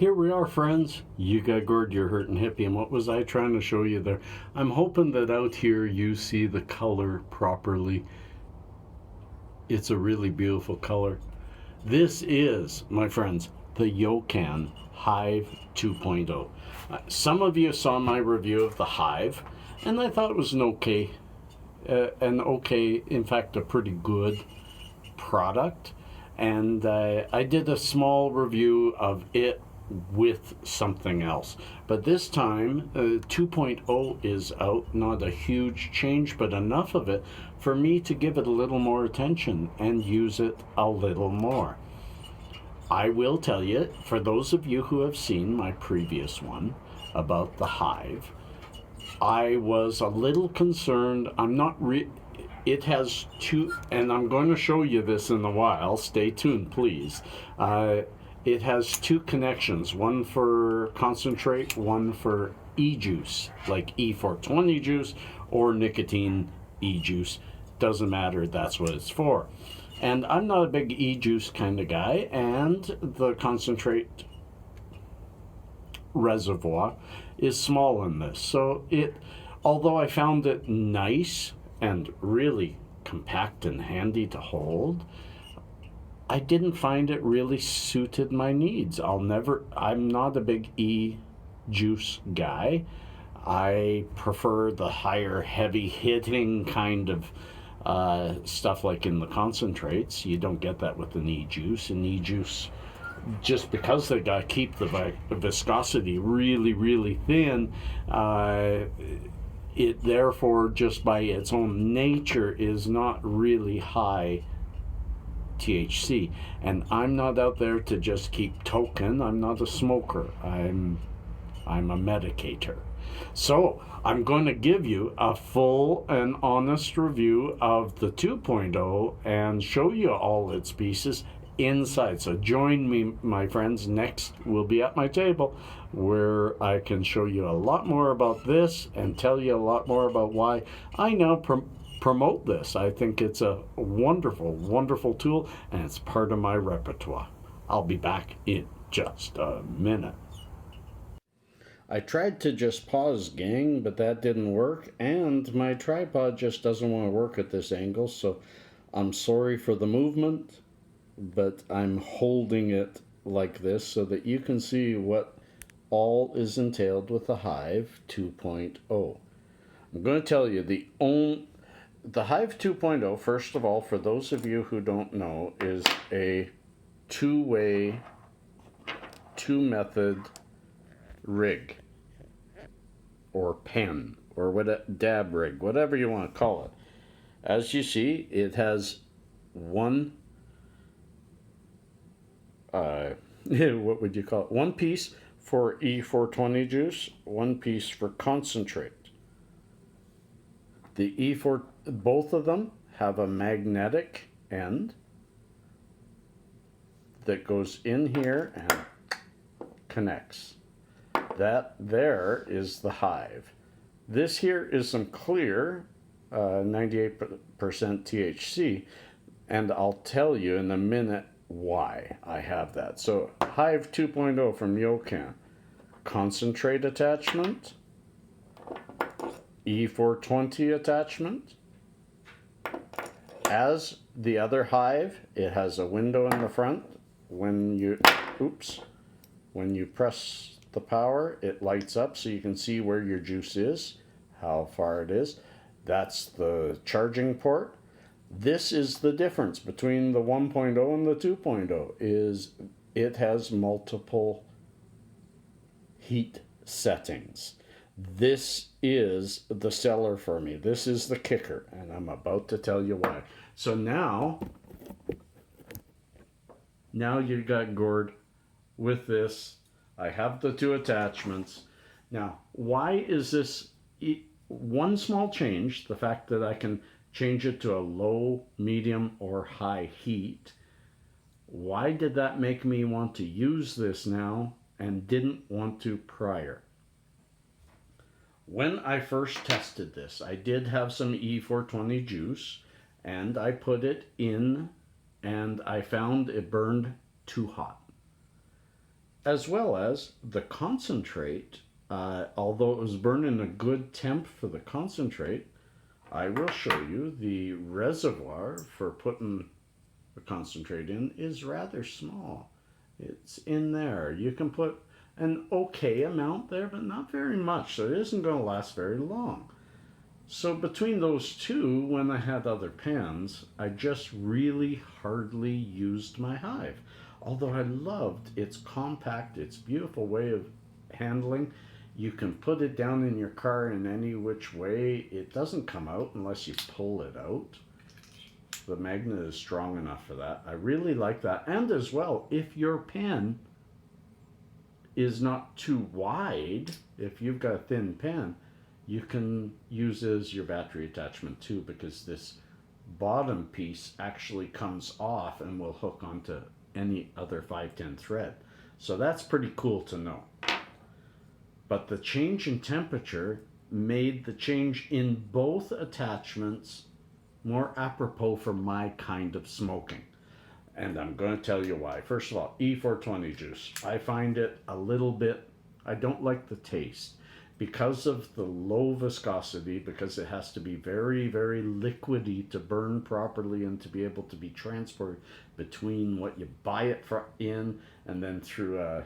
Here we are, friends. You got gourd, you're hurting hippie. And what was I trying to show you there? I'm hoping that out here you see the color properly. It's a really beautiful color. This is, my friends, the Yocan Hive 2.0. Some of you saw my review of the Hive, and I thought it was in fact, a pretty good product. And I did a small review of it with something else. But this time, 2.0 is out. Not a huge change, but enough of it for me to give it a little more attention and use it a little more. I will tell you, for those of you who have seen my previous one about the Hive, I was a little concerned. It has two, and I'm going to show you this in a while. Stay tuned, please. It has two connections, one for concentrate, one for e-juice, like E420 juice or nicotine e-juice. Doesn't matter, that's what it's for. And I'm not a big e-juice kind of guy, and the concentrate reservoir is small in this. So although I found it nice and really compact and handy to hold, I didn't find it really suited my needs. I'm not a big e-juice guy. I prefer the higher heavy hitting kind of stuff like in the concentrates. You don't get that with an e-juice. An e-juice, just because they got to keep the viscosity really, really thin, it therefore just by its own nature is not really high THC. And I'm not out there to just keep token. I'm not a smoker. I'm a medicator. So I'm going to give you a full and honest review of the 2.0 and show you all its pieces inside. So join me, my friends. Next we'll be at my table where I can show you a lot more about this and tell you a lot more about why I now promote this. I think it's a wonderful, wonderful tool, and it's part of my repertoire. I'll be back in just a minute. I tried to just pause, gang, but that didn't work, and my tripod just doesn't want to work at this angle, so I'm sorry for the movement, but I'm holding it like this so that you can see what all is entailed with the Hive 2.0. I'm going to tell you the Hive 2.0, first of all, for those of you who don't know, is a two-way, two-method rig, or pen, or dab rig, whatever you want to call it. As you see, it has one, what would you call it? One piece for E420 juice, one piece for concentrate. The both of them have a magnetic end that goes in here and connects. That there is the Hive. This here is some clear 98% THC, and I'll tell you in a minute why I have that. So Hive 2.0 from Yocan. Concentrate attachment, E420 attachment. As the other Hive, it has a window in the front. When you press the power, it lights up so you can see where your juice is, how far it is. That's the charging port. This is the difference between the 1.0 and the 2.0, is it has multiple heat settings. This is the seller for me. This is the kicker, and I'm about to tell you why. So now you got gourd with this. I have the two attachments. Now, why is this one small change, the fact that I can change it to a low, medium, or high heat? Why did that make me want to use this now and didn't want to prior? When I first tested this, I did have some E420 juice, and I put it in, and I found it burned too hot. as well as the concentrate. Although it was burning a good temp for the concentrate, I will show you the reservoir for putting the concentrate in is rather small. It's in there. You can put an okay amount there, but not very much, so it isn't going to last very long. So between those two, when I had other pans, I just really hardly used my Hive. Although I loved its compact, its beautiful way of handling. You can put it down in your car in any which way. It doesn't come out unless you pull it out. The magnet is strong enough for that. I really like that. And as well, if your pen is not too wide, if you've got a thin pen, you can use it as your battery attachment too, because this bottom piece actually comes off and will hook onto any other 510 thread. So that's pretty cool to know. But the change in temperature made the change in both attachments more apropos for my kind of smoking. And I'm going to tell you why. First of all, E420 juice. I find it a little bit, I don't like the taste. Because of the low viscosity, because it has to be very, very liquidy to burn properly and to be able to be transported between what you buy it in and then through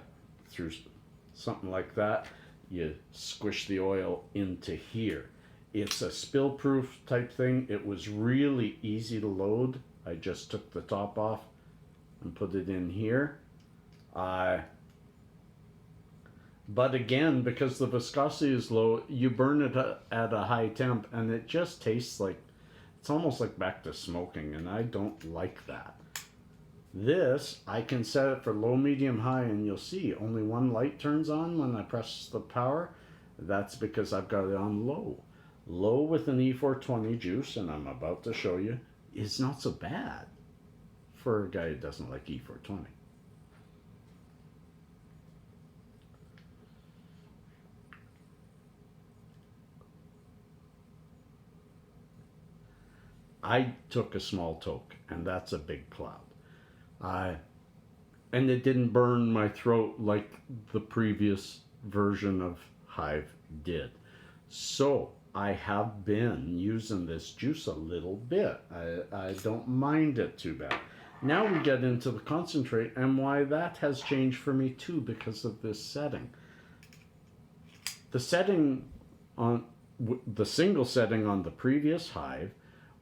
something like that, you squish the oil into here. It's a spill proof type thing. It was really easy to load. I just took the top off and put it in here. But again, because the viscosity is low, you burn it at a high temp and it just tastes like, it's almost like back to smoking, and I don't like that. This, I can set it for low, medium, high, and you'll see only one light turns on when I press the power. That's because I've got it on low. Low with an E420 juice, and I'm about to show you, is not so bad for a guy who doesn't like E420. I took a small toke, and that's a big cloud. And it didn't burn my throat like the previous version of Hive did. So I have been using this juice a little bit. I don't mind it too bad. Now we get into the concentrate and why that has changed for me too because of this setting. The setting on the single setting on the previous Hive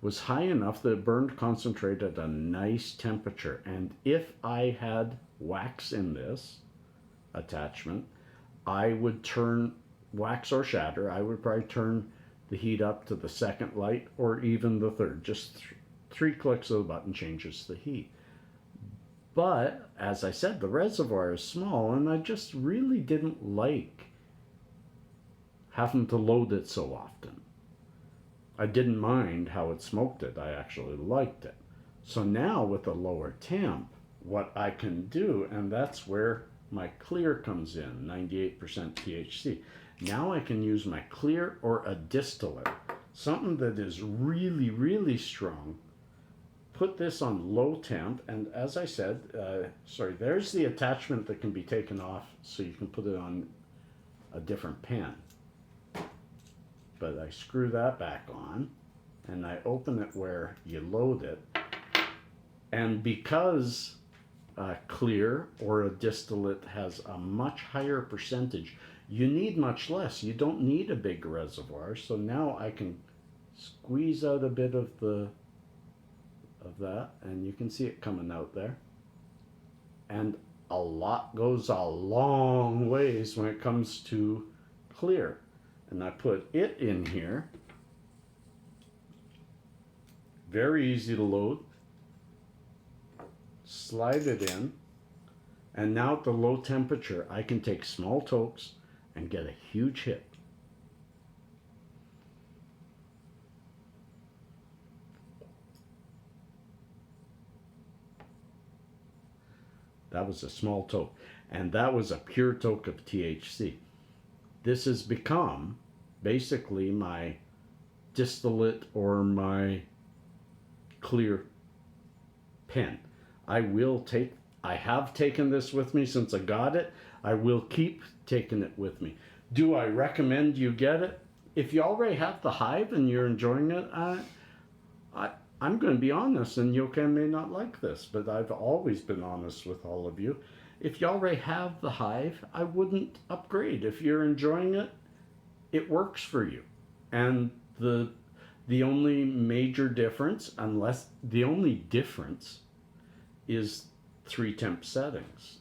was high enough that it burned concentrate at a nice temperature. And if I had wax in this attachment, I would turn wax or shatter. I would probably turn the heat up to the second light or even the third. Just three clicks of the button changes the heat. But as I said, the reservoir is small and I just really didn't like having to load it so often. I didn't mind how it smoked it. I actually liked it. So now with a lower temp, what I can do, and that's where my clear comes in, 98% THC. Now I can use my clear or a distillate, something that is really, really strong. Put this on low temp, and as I said, there's the attachment that can be taken off so you can put it on a different pan. But I screw that back on and I open it where you load it. And because clear or a distillate has a much higher percentage, you need much less. You don't need a big reservoir. So now I can squeeze out a bit of that, and you can see it coming out there. And a lot goes a long ways when it comes to clear. And I put it in here. Very easy to load. Slide it in. And now at the low temperature, I can take small tokes and get a huge hit. That was a small toke. And that was a pure toke of THC. This has become basically my distillate or my clear pen. I will take I have taken this with me since I got it. I will keep taking it with me. Do I recommend you get it? If you already have the Hive and you're enjoying it, I, I'm going to be honest, and Yocan may not like this, but I've always been honest with all of you. If you already have the Hive, I wouldn't upgrade. If you're enjoying it, it works for you. And the only major difference, unless the only difference is 3 temp settings.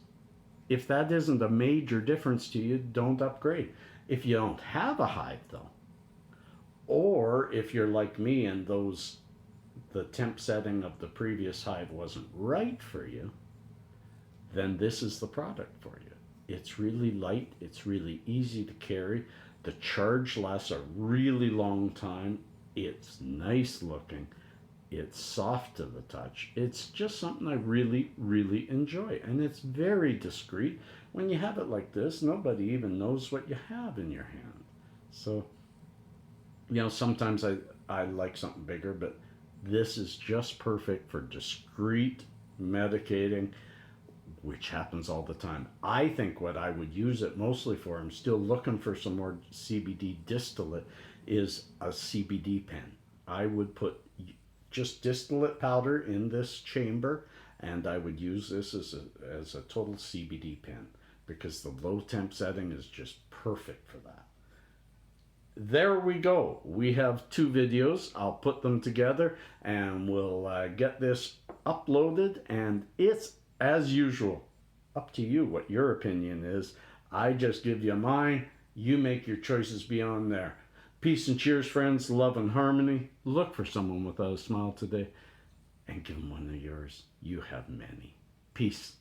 If that isn't a major difference to you, don't upgrade. If you don't have a Hive though, or if you're like me and the temp setting of the previous Hive wasn't right for you, then this is the product for you. It's really light, it's really easy to carry. The charge lasts a really long time. It's nice looking. It's soft to the touch. It's just something I really, really enjoy. And it's very discreet. When you have it like this, nobody even knows what you have in your hand. So, sometimes I like something bigger, but this is just perfect for discreet medicating, which happens all the time. I think what I would use it mostly for, I'm still looking for some more CBD distillate, is a CBD pen. I would put just distillate powder in this chamber, and I would use this as a total CBD pen because the low temp setting is just perfect for that. There we go. We have 2 videos. I'll put them together and we'll get this uploaded, and it's, as usual, up to you what your opinion is. I just give you mine. You make your choices beyond there. Peace and cheers, friends. Love and harmony. Look for someone without a smile today and give them one of yours. You have many. Peace.